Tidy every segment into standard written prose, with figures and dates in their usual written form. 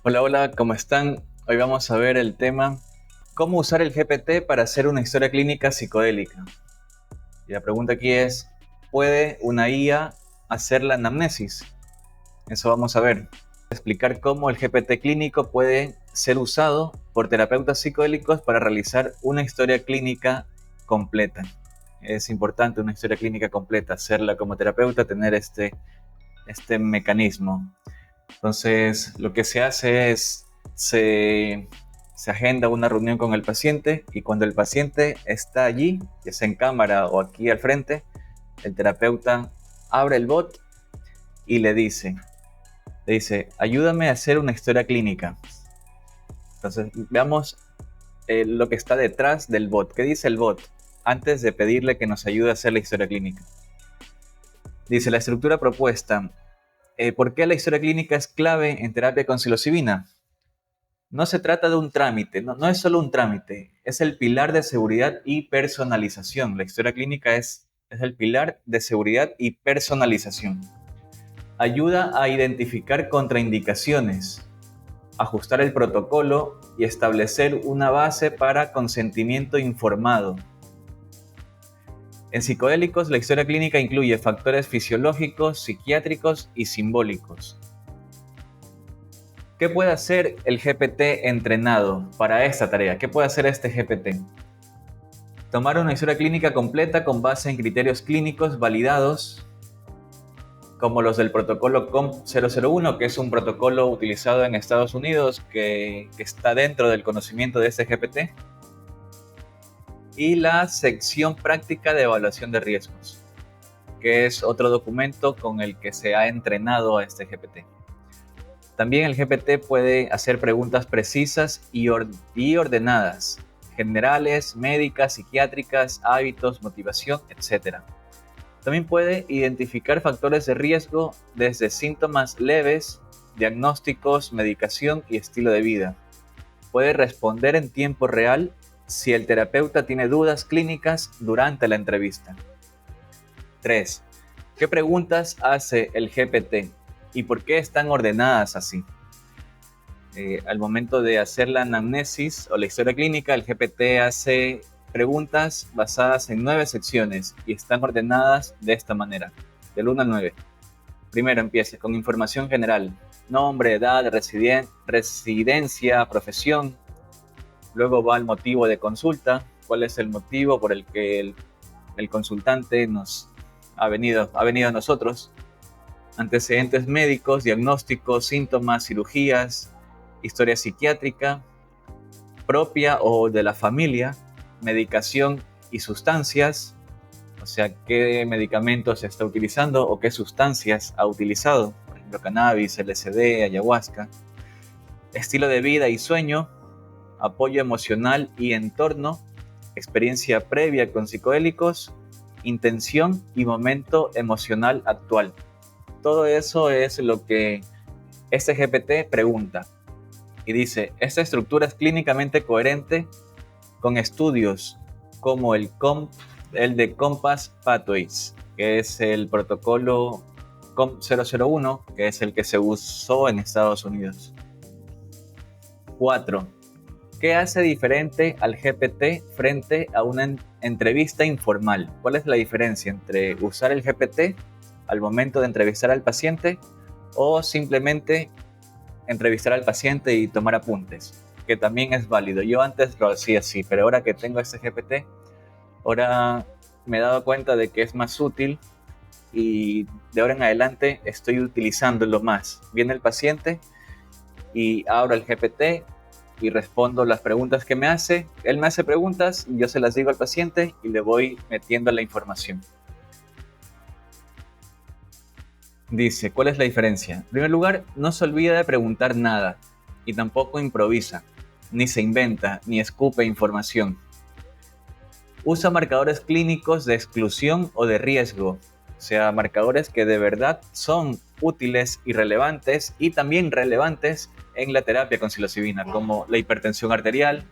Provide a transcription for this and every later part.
Hola, hola, ¿cómo están? Hoy vamos a ver el tema ¿cómo usar el GPT para hacer una historia clínica psicodélica? Y la pregunta aquí es, ¿puede una IA hacer la anamnesis? Eso vamos a ver. Explicar cómo el GPT clínico puede ser usado por terapeutas psicodélicos para realizar una historia clínica completa. Es importante una historia clínica completa, hacerla como terapeuta, tener este mecanismo. Entonces, lo que se hace es, se agenda una reunión con el paciente y cuando el paciente está allí, ya sea en cámara o aquí al frente, el terapeuta abre el bot y le dice, ayúdame a hacer una historia clínica. Entonces, veamos lo que está detrás del bot. ¿Qué dice el bot? Antes de pedirle que nos ayude a hacer la historia clínica. Dice, la estructura propuesta. ¿Por qué la historia clínica es clave en terapia con psilocibina? No se trata de un trámite, no es solo un trámite, es el pilar de seguridad y personalización. La historia clínica es el pilar de seguridad y personalización. Ayuda a identificar contraindicaciones, ajustar el protocolo y establecer una base para consentimiento informado. En psicodélicos, la historia clínica incluye factores fisiológicos, psiquiátricos y simbólicos. ¿Qué puede hacer el GPT entrenado para esta tarea? ¿Qué puede hacer este GPT? Tomar una historia clínica completa con base en criterios clínicos validados, como los del protocolo COMP001, que es un protocolo utilizado en Estados Unidos que está dentro del conocimiento de este GPT, y la sección práctica de evaluación de riesgos, que es otro documento con el que se ha entrenado a este GPT. También el GPT puede hacer preguntas precisas y ordenadas, generales, médicas, psiquiátricas, hábitos, motivación, etc. También puede identificar factores de riesgo desde síntomas leves, diagnósticos, medicación y estilo de vida. Puede responder en tiempo real si el terapeuta tiene dudas clínicas durante la entrevista. 3. ¿Qué preguntas hace el GPT y por qué están ordenadas así? Al momento de hacer la anamnesis o la historia clínica, el GPT hace preguntas basadas en 9 secciones y están ordenadas de esta manera, del 1 al 9. Primero empieza con información general, nombre, edad, residencia, profesión. Luego va al motivo de consulta, cuál es el motivo por el que el consultante nos ha venido a nosotros. Antecedentes médicos, diagnósticos, síntomas, cirugías, historia psiquiátrica propia o de la familia, medicación y sustancias, o sea, qué medicamentos se está utilizando o qué sustancias ha utilizado, por ejemplo, cannabis, LSD, ayahuasca, estilo de vida y sueño, apoyo emocional y entorno, experiencia previa con psicodélicos, intención y momento emocional actual. Todo eso es lo que este GPT pregunta. Y dice, esta estructura es clínicamente coherente con estudios como el de Compass Pathways, que es el protocolo COMP001, que es el que se usó en Estados Unidos. 4. ¿Qué hace diferente al GPT frente a una entrevista informal? ¿Cuál es la diferencia entre usar el GPT al momento de entrevistar al paciente o simplemente entrevistar al paciente y tomar apuntes? Que también es válido. Yo antes lo hacía así, pero ahora que tengo este GPT, ahora me he dado cuenta de que es más útil y de ahora en adelante estoy utilizándolo más. Viene el paciente y abro el GPT y respondo las preguntas que me hace. Él me hace preguntas y yo se las digo al paciente y le voy metiendo la información. Dice, ¿cuál es la diferencia? En primer lugar, no se olvida de preguntar nada y tampoco improvisa, ni se inventa, ni escupe información. Usa marcadores clínicos de exclusión o de riesgo, o sea, marcadores que de verdad son útiles y relevantes y también relevantes en la terapia con psilocibina, como la hipertensión arterial,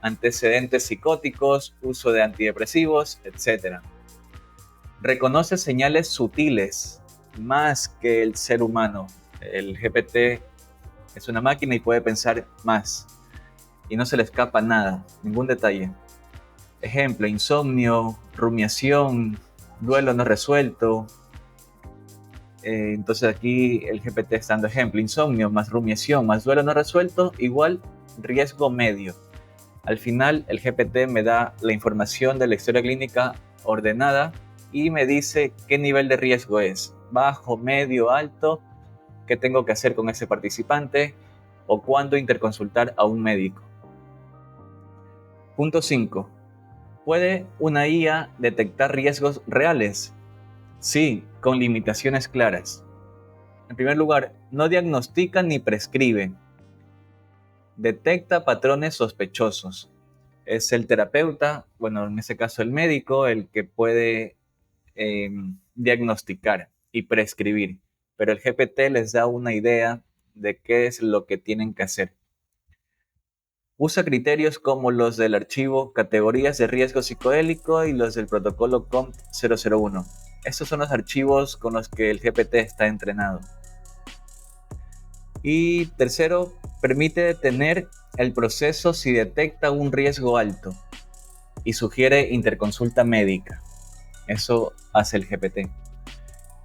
antecedentes psicóticos, uso de antidepresivos, etc. Reconoce señales sutiles más que el ser humano. El GPT Es una máquina y puede pensar más. Y no se le escapa nada, ningún detalle. Ejemplo, insomnio, rumiación, duelo no resuelto. Entonces aquí el GPT está dando ejemplo. Insomnio más rumiación más duelo no resuelto igual riesgo medio. Al final el GPT me da la información de la historia clínica ordenada y me dice qué nivel de riesgo es. Bajo, medio, alto, qué tengo que hacer con ese participante o cuándo interconsultar a un médico. Punto 5. ¿Puede una IA detectar riesgos reales? Sí, con limitaciones claras. En primer lugar, no diagnostica ni prescribe. Detecta patrones sospechosos. Es el terapeuta, bueno, en este caso el médico, el que puede diagnosticar y prescribir. Pero el GPT les da una idea de qué es lo que tienen que hacer. Usa criterios como los del archivo Categorías de Riesgo Psicodélico y los del protocolo COMP 001. Estos son los archivos con los que el GPT está entrenado. Y tercero, permite detener el proceso si detecta un riesgo alto y sugiere interconsulta médica. Eso hace el GPT.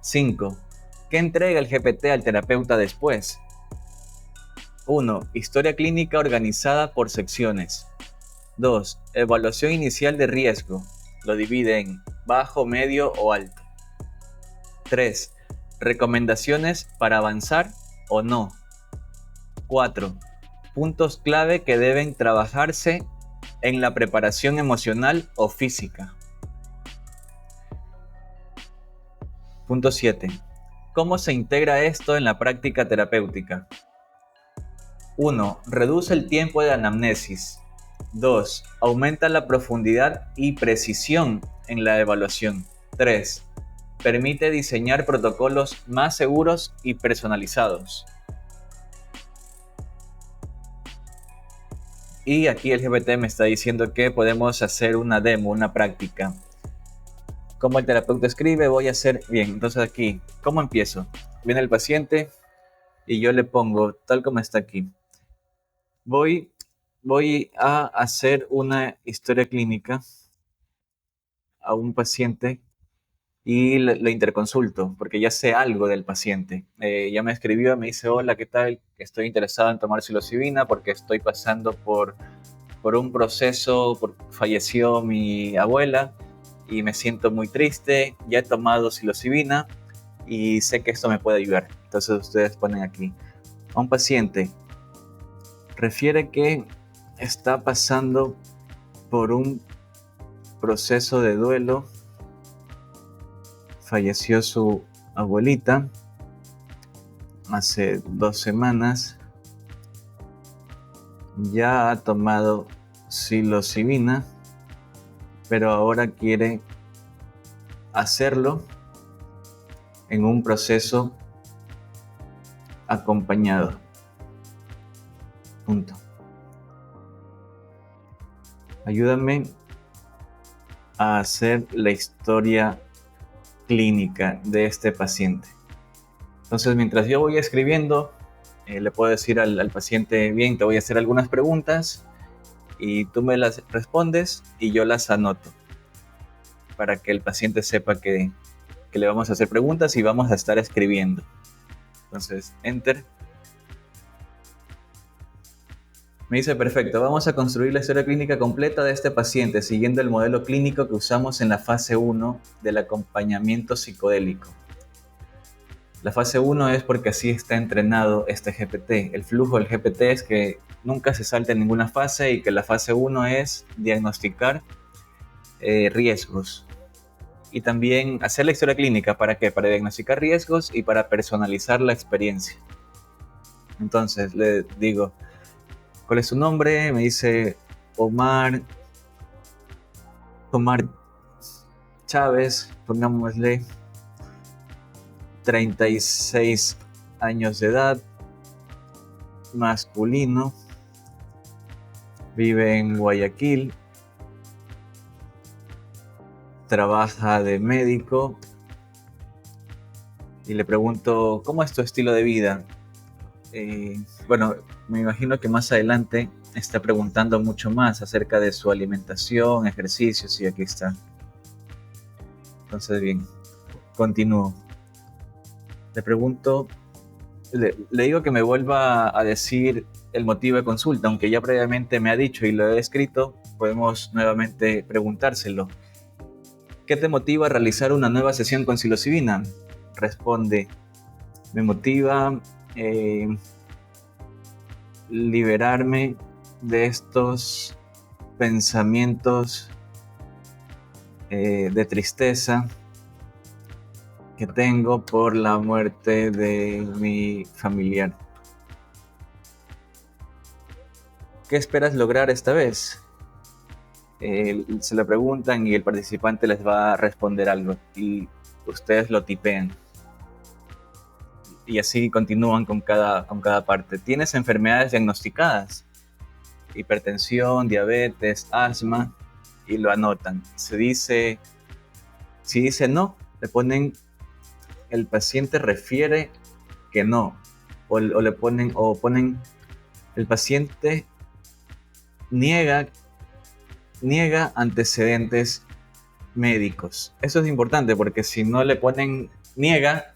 5. ¿Qué entrega el GPT al terapeuta después? 1. Historia clínica organizada por secciones. 2. Evaluación inicial de riesgo. Lo divide en bajo, medio o alto. 3. Recomendaciones para avanzar o no. 4. Puntos clave que deben trabajarse en la preparación emocional o física. Punto 7. ¿Cómo se integra esto en la práctica terapéutica? 1. Reduce el tiempo de anamnesis. 2. Aumenta la profundidad y precisión en la evaluación. 3. Permite diseñar protocolos más seguros y personalizados. Y aquí el GPT me está diciendo que podemos hacer una demo, una práctica. Como el terapeuta escribe, voy a hacer bien. Entonces aquí, ¿cómo empiezo? Viene el paciente y yo le pongo tal como está aquí. Voy a hacer una historia clínica a un paciente y le interconsulto porque ya sé algo del paciente. Ya me escribió, me dice, hola, ¿qué tal? Estoy interesado en tomar psilocibina porque estoy pasando por un proceso, falleció mi abuela y me siento muy triste, ya he tomado psilocibina y sé que esto me puede ayudar. Entonces ustedes ponen aquí, a un paciente refiere que está pasando por un proceso de duelo, falleció su abuelita hace 2 semanas, ya ha tomado psilocibina, pero ahora quiere hacerlo en un proceso acompañado. Punto. Ayúdame a hacer la historia clínica de este paciente. Entonces, mientras yo voy escribiendo, le puedo decir al paciente, bien, te voy a hacer algunas preguntas y tú me las respondes y yo las anoto para que el paciente sepa que le vamos a hacer preguntas y vamos a estar escribiendo. Entonces, enter. Me dice, perfecto, vamos a construir la historia clínica completa de este paciente siguiendo el modelo clínico que usamos en la fase 1 del acompañamiento psicodélico. La fase 1 es porque así está entrenado este GPT. El flujo del GPT es que nunca se salte en ninguna fase y que la fase 1 es diagnosticar riesgos. Y también hacer la historia clínica, ¿para qué? Para diagnosticar riesgos y para personalizar la experiencia. Entonces le digo, ¿cuál es su nombre? Me dice Omar Chávez, pongámosle 36 años de edad, masculino, vive en Guayaquil, trabaja de médico y le pregunto, ¿cómo es tu estilo de vida? Bueno, me imagino que más adelante está preguntando mucho más acerca de su alimentación, ejercicios, y aquí está. Entonces, bien, continúo. Le pregunto, le digo que me vuelva a decir el motivo de consulta, aunque ya previamente me ha dicho y lo he escrito, podemos nuevamente preguntárselo. ¿Qué te motiva a realizar una nueva sesión con psilocibina? Responde, me motiva liberarme de estos pensamientos de tristeza que tengo por la muerte de mi familiar. ¿Qué esperas lograr esta vez? Se lo preguntan y el participante les va a responder algo y ustedes lo tipean. Y así continúan con cada parte. ¿Tienes enfermedades diagnosticadas? Hipertensión, diabetes, asma, y lo anotan. Si dice no, le ponen el paciente refiere que no, o ponen el paciente niega antecedentes médicos. Eso es importante porque si no le ponen niega,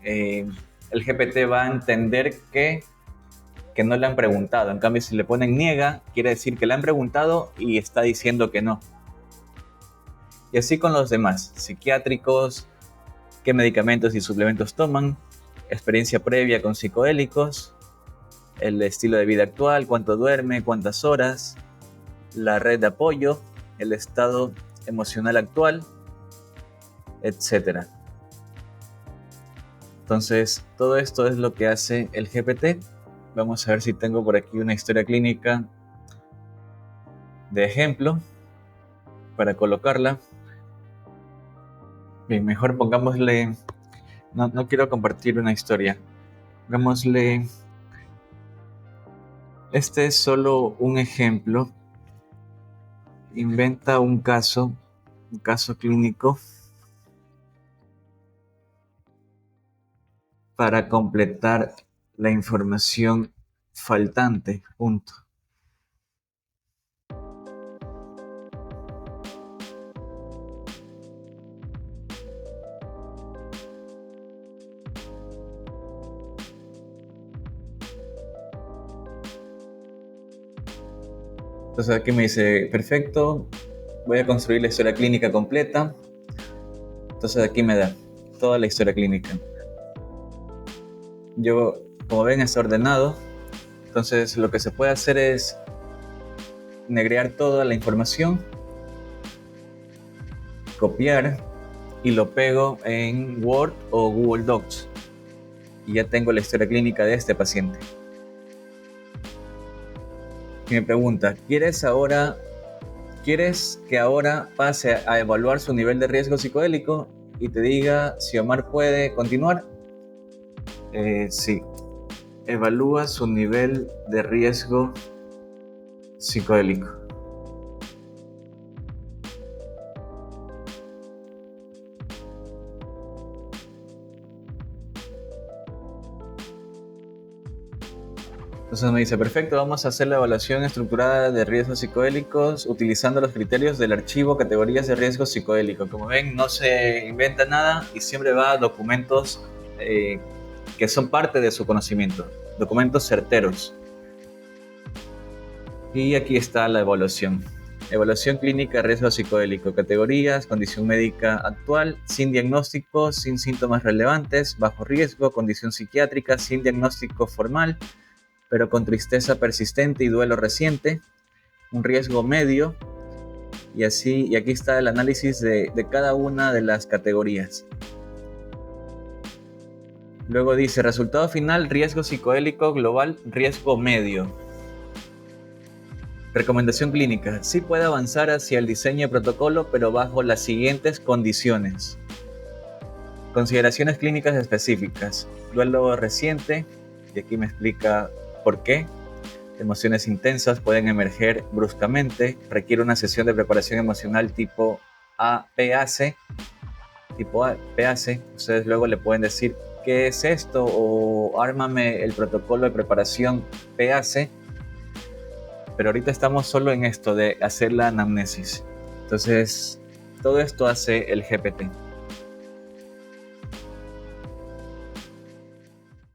el GPT va a entender que no le han preguntado. En cambio, si le ponen niega, quiere decir que le han preguntado y está diciendo que no. Y así con los demás, psiquiátricos, qué medicamentos y suplementos toman, experiencia previa con psicodélicos, el estilo de vida actual, cuánto duerme, cuántas horas, la red de apoyo, el estado emocional actual, etc. Entonces, todo esto es lo que hace el GPT. Vamos a ver si tengo por aquí una historia clínica de ejemplo para colocarla. Bien, mejor pongámosle, no quiero compartir una historia. Pongámosle, este es solo un ejemplo. Inventa un caso clínico para completar la información faltante. Punto. Entonces aquí me dice, perfecto, voy a construir la historia clínica completa. Entonces aquí me da toda la historia clínica. Yo, como ven, está ordenado. Entonces lo que se puede hacer es negrear toda la información, copiar y lo pego en Word o Google Docs. Y ya tengo la historia clínica de este paciente. Y me pregunta, ¿quieres que ahora pase a evaluar su nivel de riesgo psicodélico y te diga si Omar puede continuar? Sí. Evalúa su nivel de riesgo psicodélico. Entonces me dice, perfecto, vamos a hacer la evaluación estructurada de riesgos psicodélicos utilizando los criterios del archivo categorías de riesgo psicodélico. Como ven, no se inventa nada y siempre va a documentos que son parte de su conocimiento, documentos certeros. Y aquí está la evaluación. Evaluación clínica de riesgo psicodélico, categorías, condición médica actual, sin diagnóstico, sin síntomas relevantes, bajo riesgo, condición psiquiátrica, sin diagnóstico formal, pero con tristeza persistente y duelo reciente, un riesgo medio, y aquí está el análisis de cada una de las categorías. Luego dice, resultado final, riesgo psicodélico global, riesgo medio. Recomendación clínica, sí puede avanzar hacia el diseño de protocolo, pero bajo las siguientes condiciones. Consideraciones clínicas específicas, duelo reciente, y aquí me explica por qué. Emociones intensas pueden emerger bruscamente, requiere una sesión de preparación emocional tipo APAC, ustedes luego le pueden decir qué es esto, o ármame el protocolo de preparación PAC, pero ahorita estamos solo en esto de hacer la anamnesis. Entonces, todo esto hace el GPT.